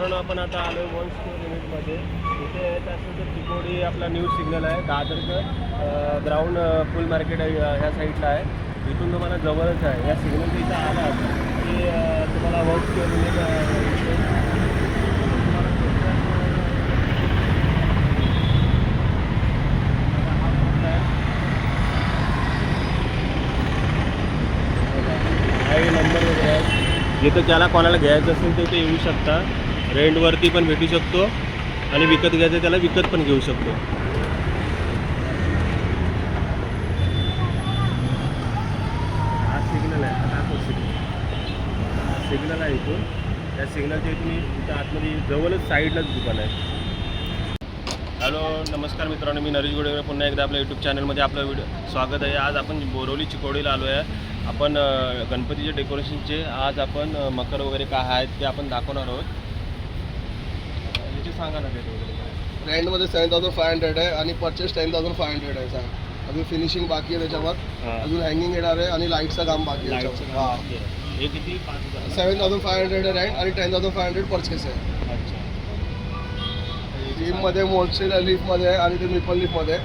मित्रांनो आपण आता आलो वन स्टोर युनिटमध्ये. इथे येत असेल तर चिकोडी आपला न्यूज सिग्नल आहे, दादरचं ग्राउंड फुल मार्केट आहे, ह्या साईडला आहे. इथून तुम्हाला जवळच आहे. या सिग्नलच्या इथं आला की तुम्हाला वन स्टोर युनिट नंबर वगैरे आहे. जिथं ज्याला कोणाला घ्यायचं असेल तर ते येऊ शकता. रेंटवरती पण भेटू शकतो आणि विकत घ्यायचं त्याला विकत पण घेऊ शकतो. हा सिग्नल आहे, हा सिग्नल आहे इथून. त्या सिग्नलच्या इथून इथं आतमध्ये जवळच साईडलाच दुकान आहे. हॅलो नमस्कार मित्रांनो, मी नरेश गोडेकर पुन्हा एकदा आपल्या यूट्यूब चॅनलमध्ये आपलं स्वागत आहे. आज आपण बोरवली चिकोडीला आलो आहे. आपण गणपतीचे डेकोरेशनचे आज आपण मकर वगैरे काय आहेत ते आपण दाखवणार आहोत. याचे सांगा ना रेट वगैरे. रेंटमध्ये 7500 आहे आणि परचेस 10500 आहे. सांग अजून फिनिशिंग बाकी आहे त्याच्यावर. अजून हँगिंग येणार आहे आणि लाईटचं काम बाकी आहे. हे किती 7500 आहे रेंट आणि 10500 परचेस आहे. लीफमध्ये मोलसेल लीफमध्ये आहे आणि ते मिपल लीफमध्ये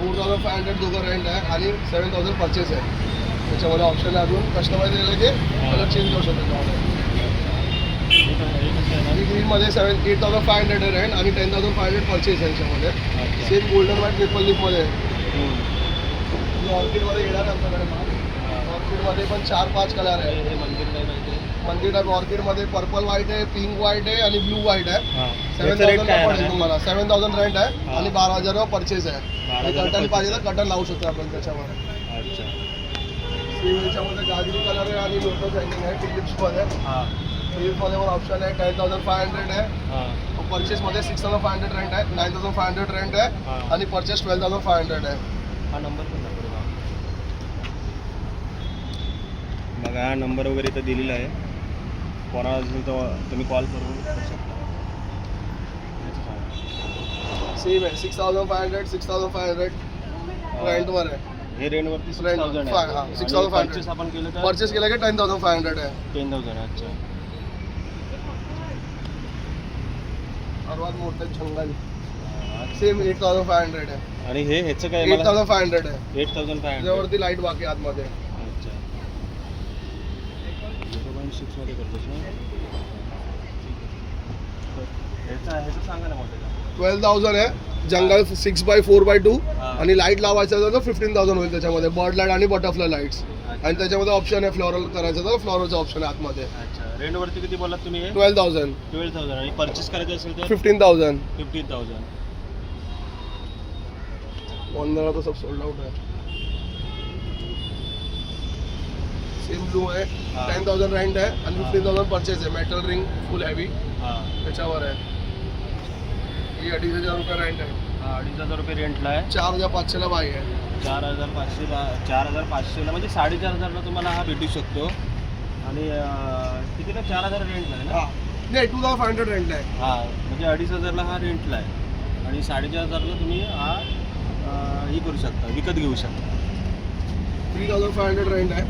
4500 दोघं रेंट आहे आणि 7000 परचेस आहे. त्याच्यामध्ये ऑप्शन आहे अजून कस्टमाइज केलं की कलर चेंज करू शकतो. आणि ग्रीनमध्ये 8500 रेंट आणि 10500 परचेस आहे. त्याच्यामध्ये सेम गोल्डन व्हाईट मिपल लीफमध्ये ऑर्किडमध्ये येणार आहे आमच्याकडे माल. ऑर्किडमध्ये पण 4-5 कलर आहे. हे मंदिर टाईप ऑर्किडमध्ये पर्पल व्हाईट आहे, पिंक व्हाईट आहे आणि ब्लू व्हाईट आहे. 7000 पडेल तुम्हाला. 7000 रेंट आहे आणि 12000 परचेस आहे. कटन पाहिजे तर कटन लावू शकतो आपण त्याच्यावर. त्याच्यामध्ये गाजरी कलर आहे आणि लोटस हँगिंग आहे. टिलिप्समध्ये टिलिप्समध्ये पण ऑप्शन आहे. 10500 आहे. परचेसमध्ये 6500 रेंट आहे. 9500 रेंट आहे आणि परचेस 12500 आहे. हा नंबर पण दाखवतो मग. हा नंबर वगैरे इथं दिलेला आहे. कोणाला असेल तर तुम्ही कॉल करू शकता. सेम आहे 6500 रेंटवर आहे. हे रेंटवरती 6500 आपण केलं तर परचेस केलं की 10500 आहे. 10000. अच्छा. सर्वात मोठं छंगल सेम 8500 आहे. आणि हे ह्याचं काय 8500 आहे. 8500 त्याच्यावरती लाईट बाकी आतमध्ये. अच्छा. 0.6 मध्ये करतोस ना. ह्याचं सांगा ना मोठं. 12000 आहे. जंगल 6x4x2 आणि लाईट लावायचं तर 15000 होईल. त्याच्यामध्ये बर्ड लाईट आणि बटरफ्लाय लाईट्स आणि त्याच्यामध्ये ऑप्शन आहे फ्लोरल करायचं तर फ्लोरलचं ऑप्शन आहे आतमध्ये. अच्छा. रेंटवरती किती बोललात तुम्ही? 12000 आणि परचेस करायचं असेल तर 15000. 15000. ऑनलाइन तो सब सोल्ड आउट है. सेम ब्लू आहे. 10000 रेंट आहे आणि 15000 परचेस आहे. मेटल रिंग फुल हेवी त्याच्यावर आहे. ही 2500 रुपये रेंट आहे. 2500 रुपये रेंटला आहे. 4500 बाई आहे. 4500 म्हणजे 4500 तुम्हाला हा भेटू शकतो. आणि किती ना 4000 रेंटला आहे ना. नाही 2500 रेंट आहे. म्हणजे 2500 हा रेंटला आहे आणि 4500 तुम्ही हा ही करू शकता, विकत घेऊ शकता. 3500 रेंट आहे.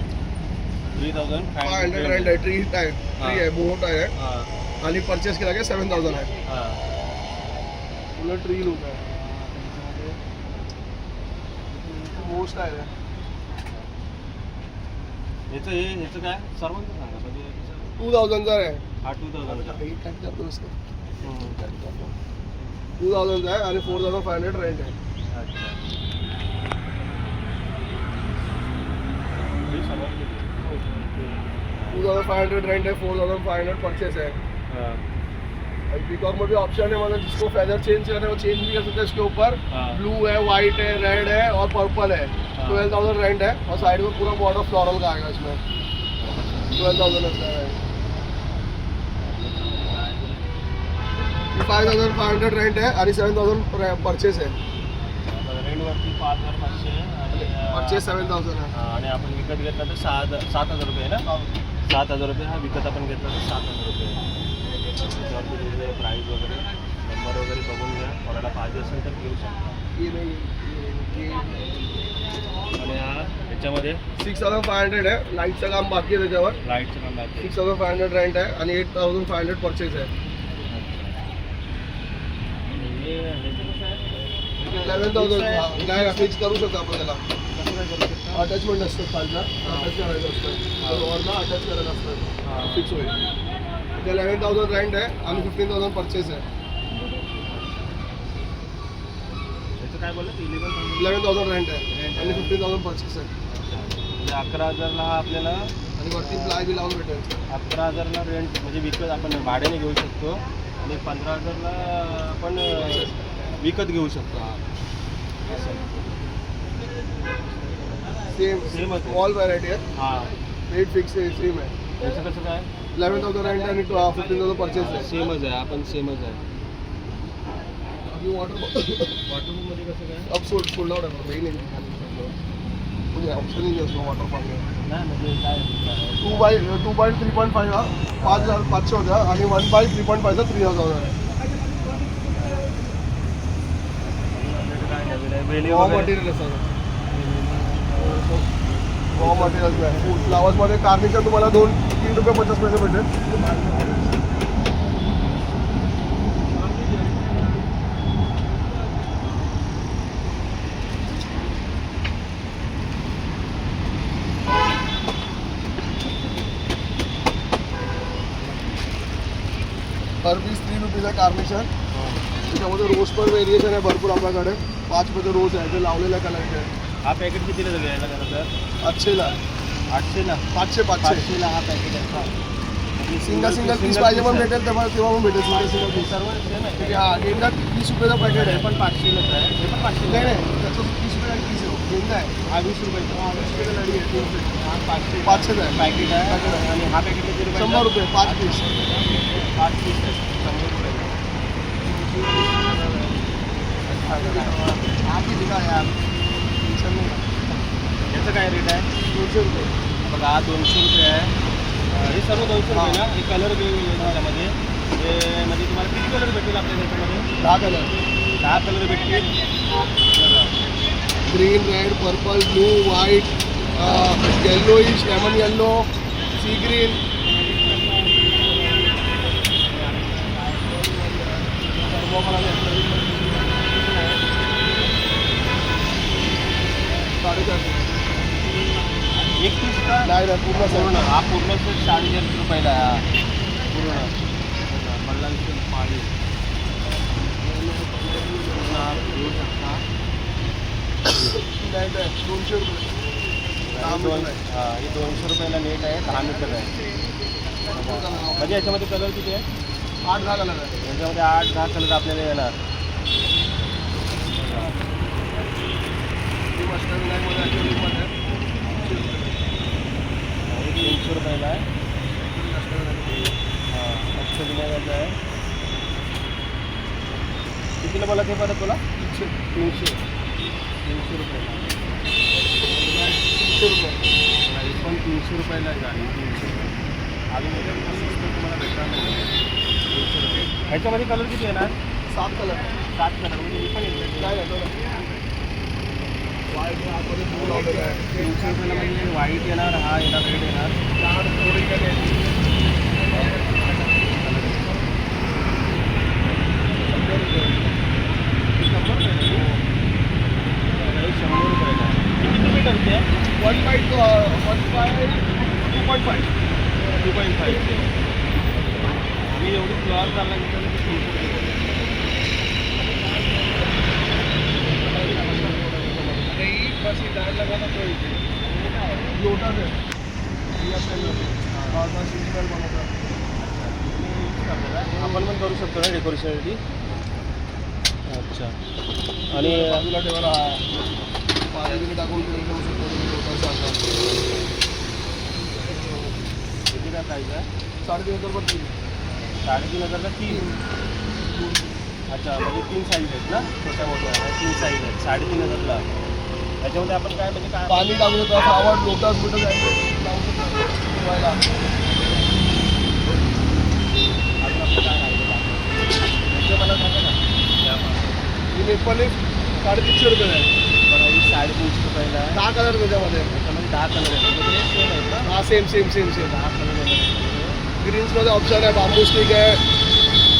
3500 रेंट आहे. ट्री आहे बोट आहे आणि परचेस केला की 7000 आहे. फुल ट्री लुक आहे. मोस्ट आहे. ह्याचं काय सर्वांचं सांगा. म्हणजे 2000 आहे. हा 2000 आहे आणि 4500 रेंट आहे. अच्छा. 2500 रेंट है. 4500 परचेस है. पीकॉक में भी ऑप्शन है, मतलब जिसको फेदर चेंज करना है वो चेंज भी कर सकते हैं. इसके ऊपर ब्लू है, वाइट है, रेड है और पर्पल है. 12000 रेंट है और साइड में पूरा बॉर्डर फ्लोरल का आएगा इसमें. 12000 है. 5500 रेंट है आणि 7000 परचेस है. रेंटवरती 5500 आणि परचेस 7000 आहे. आणि आपण विकत घेतला तर 7000 रुपये आहे ना. 7000 रुपये हा विकत आपण घेतला तर 7000 रुपये. त्याच्यावरती प्राईस वगैरे नंबर वगैरे बघून घ्या. कोणाला पाहिजे असेल तर घेऊ शकता. आणि हा त्याच्यामध्ये 6500 आहे. लाईटचं काम बाकी आहे त्याच्यावर. लाईटचं काम बाकी 6500 रेंट आहे आणि 8500 परचेस आहे. आणि ह्याचं कसं आहे 11,000 नाही फिक्स करू शकतो आपण त्याला. कसं काय करू शकता? अटॅचमेंट असतं खालचा, अटॅच करायचं असतं, वरला अटॅच करायचं असतं, फिक्स होईल. ते 11,000 रेंट आहे आणि 15,000 परचेस आहे. ह्याचं काय बोललं 11,000 रेंट आहे आणि 15,000 परचेस आहे. म्हणजे 11,000ला हा आपल्याला आणि वरती प्लाय बी लावून भेटेल. 11,000ला रेंट म्हणजे विकत आपण भाड्याने घेऊ शकतो आणि 15,000ला आपण विकत घेऊ शकतो. हा असं सेम Same आहे. ऑल व्हरायटी आहे. हां रेट फिक्स आहे, सेम आहे. याचं कसं काय 11,000 रेंट आणि 15,000 परचेस आहे. सेमच आहे, आपण सेमच आहे. आणि वॉटर वॉटरप्रूफमध्ये कसं काय अब सोल्ड आउट आहे मेन म्हणजे ऑप्शन नाही असतो वॉटर पार्क. नाही म्हणजे काय 2/3.5 हा 5,500 होता आणि 1/3.5चा 3,000 आहे. काय नवीन आहे वेली रॉ वगैरे मटेरियल आहे सगळं. रॉ मटेरियल आहे. फ्लावर्समध्ये कार्निचर तुम्हाला 3 रुपये 50 पैसे भेटेल. पर पीस 3 रुपीज आहे कार्निचर. त्याच्यामध्ये रोज पण व्हेरिएशन आहे भरपूर आपल्याकडे. 5 रुपयाचे रोज आहे ते लावलेल्या कलरचे आहे. हा पॅकेट कितीला घ्यायला खरं तर 800ला 800ला 500 500ला हा पॅकेट आहे. सिंगल पीस पाहिजे पण भेटेल तेव्हा पण भेटेल सिंगल पीस. सर्व सेम आहे हा गेंदा 30 रुपयाचा पॅकेट आहे. हे पण 500लाच आहे हे पण 500 नाही नाही त्याचं 30 रुपये आणि 30 आहे. गेंदा आहे हा 20 रुपयाचा 20 रुपयाचा लढी आहे 300. हा 500 500चा आहे पॅकेट आहे आणि हा पॅकेट किती रुपये 100 रुपये 5 पीस. 5 पीस आहे 100 रुपये. हा किती काय यार टेन्शन नाही. याचं काय रेट आहे 200 रुपये. बघा हा 200 रुपये आहे. हे सर्व 200 रुपये ना. हे कलर वेगवेगळे त्याच्यामध्ये हे म्हणजे तुम्हाला किती कलर भेटेल आपल्या त्याच्यामध्ये 10 कलर 10 कलर भेटतील. Green red purple blue white yellowish lemon yellow sea green. एक पीस का नाही नाही पूर्ण पूर्ण सर हा पूर्ण सेट 450 रुपयाला आहे. हा पूर्ण मल्लांची पाळी पूर्ण हा घेऊ शकता. नाही नाही 200 रुपये. हे 200 रुपयाला नेट आहे 10 मीटर आहे. म्हणजे याच्यामध्ये कलर किती आहे 8-10 कलर आहे. याच्यामध्ये 8-10 कलर आपल्याला येणार. ही अष्टविनायकमध्ये ॲक्च्युअलीमध्ये 300 रुपयाला आहे. हां अष्टविनायकाचं आहे. कितीला बोला ते परत बोला 300 रुपयाला. 300 रुपये. ही पण 300 रुपयाला झाली 300 रुपये. अजून याच्यामध्ये स्वस्त तुम्हाला भेटणार नाही 300 रुपये. ह्याच्यामध्ये कलर किती येणार 7 कलर 7 कलर म्हणजे ही पण येईल. नाही नाही व्हाईट आतमध्ये ब्लू लावलेला आहे. 300 रुपयाला म्हणजे व्हाईट येणार हा येणार रेड येणार. किती मीटरचे आहे 2.5 आम्ही एवढी फ्लॉवर चालला घेतलं की 300 रुपये. लोटस आहे बनवतात. आपण पण करू शकतो ना डेकोरेशनसाठी. अच्छा आणि बाजूला ठेवायला पाणी टाकून करू शकतो लोटस आता. किती काय प्राईज आहे 3,500 रुपये 3,500ला 3. अच्छा म्हणजे 3 साईज आहेत ना छोट्या मोठ्या 3 साईज आहेत 3,500ला. त्याच्यामध्ये आपण काय म्हणजे काय पाणी टाकू शकतो. फ्लावर लोटस बिटस लावू शकतो ठेवायला. अजून आपलं काय राहिलं त्याचं मला सांगा ना. ही नेपल 350 रुपये आहे. बघा ही 350 रुपयाला आहे. 10 कलर त्याच्यामध्ये. त्याच्यामध्ये 10 कलर आहेत म्हणजे ते सेम आहेत ना. हा सेम 10 कलर येणार. ग्रीन्समध्ये ऑप्शन आहे बांबू स्टिक आहे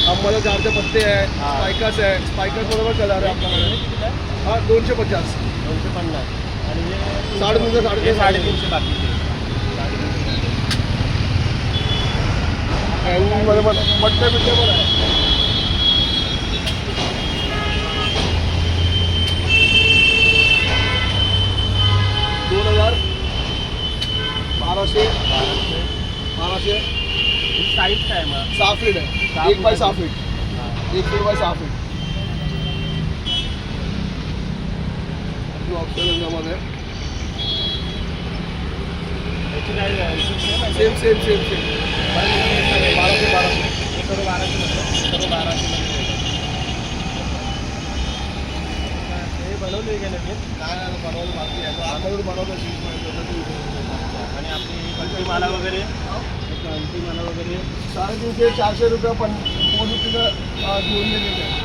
अंबाला झाडचे पत्ते आहे, हा. स्पायकर्स आहे, स्पायकर्स बरोबर कलर आहे आपल्याकडे. हा 250. 250 आणि हे 350, हे 350 बाकीचे. मध्ये पण पट्टे बिट्टे पण आहे. 2000, 1200, 1200. साईज काय मग 6 फीट आहे, 6 1 बाय 6 फीट, हां 1 फीट बाय 6 फीट. ऑप्शन याच्यामध्ये याची काय सेम सेम सेम सेम 1200. हे सर्व 1200 सर्व 1200 हे बनवले गेले मी काय बनवलं बाकी आहे, आतमध्ये बनवलं शीट. आणि आपली कंटी माला वगैरे कंटी माला वगैरे 350, 400 रुपये पण पोलिसीचं जोडून दिलेलं आहे.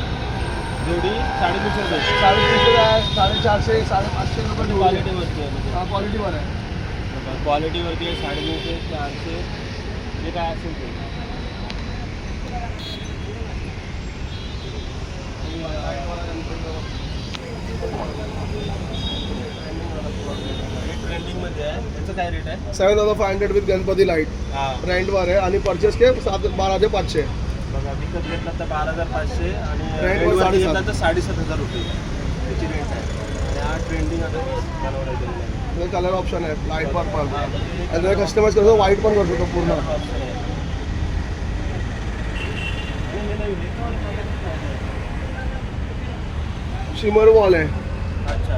जोडी 350 रुपये 350 आहे, 450, 550 रुपये जोडी आहे. क्वालिटीवरती आहे हा क्वालिटीवर आहे. क्वालिटीवरती आहे 350, 400 जे काय असेल ते. ट्रेंडिंगमध्ये आहे याचं काय रेट आहे 7500 विथ गणपती लाईट. हां रेंटवर आहे आणि परचेस के 12,500. बघा विकत घेतला तर 12,500 आणि रेंटवर रेंटवरती 7,500. घेतला तर 7,500 रुपये त्याची रेंट आहे. आणि हा ट्रेंडिंग आता बनवला गेलेला कलर ऑप्शन आहे, लाईट पर्पल. आहे. आणि कस्टमाइज करतो व्हाईट पण करू शकतो पूर्ण. ऑप्शन आहे. आणि हे नवीन आहे. शिमर वॉल आहे, अच्छा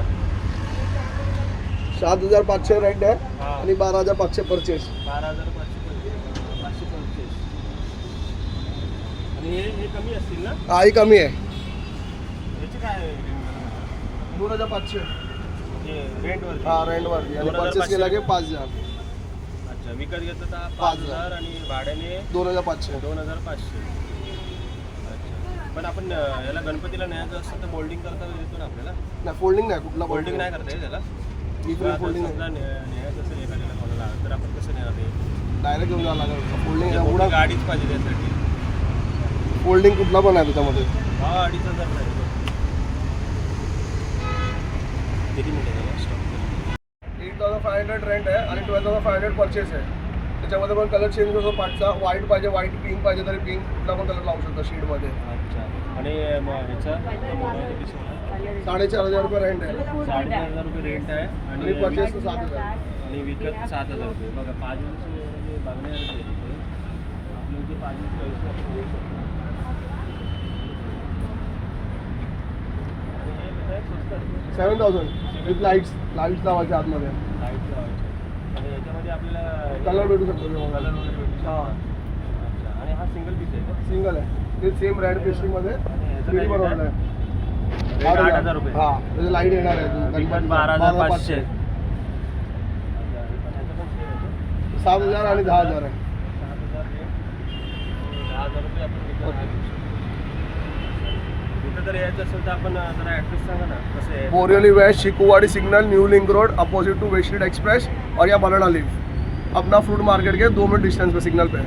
7,500 रेंट आहे हां आणि 12,500 परचेस. 12,545. आणि हे कमी असतील ना हा ही कमी आहे, याची काय 2,500. म्हणजे रेंटवरती हा रेंटवरती आणि 2,500. परचेस केला की 5,000. अच्छा विकत घेतलं तर 5,000 5,000 आणि भाड्याने 2,500. 2,500. अच्छा पण आपण याला गणपतीला न्यायचं असतं तर मोल्डिंग करता येतो ना आपल्याला नाही फोल्डिंग नाही, कुठला मोल्डिंग नाही करता येईल त्याला फोल्डिंग समजा न्यायचं असेल एखाद्याला कोणाला तर आपण कसं नेणार ते डायरेक्ट घेऊन जावं लागेल. फोल्डिंग मोठी पुढं गाडीच पाहिजे त्यासाठी फोल्डिंग कुठला पण आहे त्याच्यामध्ये. हा 2,500 पाहिजे किती मिनिटं स्टॉक 8,500 रेंट आहे आणि 12,500 परचेस आहे. त्याच्यामध्ये पण कलर चेंज होतो पाठचा. व्हाईट पाहिजे व्हाईट, पिंक पाहिजे तरी पिंक, कुठला पण कलर लावू शकतो शीटमध्ये. अच्छा आणि ह्याचा मोबाईल किती 4,500 रुपये रेंट आहे 4,500 रुपये रेंट आहे आणि परचेस 7,000. आणि विकत 7,000 रुपये. बघा 5 इंच म्हणजे बघण्यासारखे आपलं जे 5 इंच चॉईस आपण घेऊ शकतो. आणि हे कसं आहे स्वस्त असतं 7,000 विथ लाईट्स लावायचे आतमध्ये. लाईट लावायचे आणि याच्यामध्ये आपल्याला कलर भेटू शकतो कलर वगैरे भेटू शकतो. अच्छा आणि हा सिंगल पीस आहे का सिंगल आहे ते सेम रेड पेस्ट्रीमध्ये आणि ह्याचं 3D काय बनवलं आहे. रेट 8,000 रुपये. हा त्याचे लाईट येणार आहे विकत 12,500. 7,000 आणि 10,000 आहे. 10,000 रुपये आपण विकत घेऊ शकतो. इथं जर यायचं असेल तर आपण जरा ॲड्रेस सांगा ना कसं आहे बोरिवली वेस्ट, शिकुवाड़ी signal, new link road, opposite to west street express और या बनाना लीफ. अपना फ्रूट मार्केट के 2 मिनट डिस्टेंस पे सिग्नल पे है.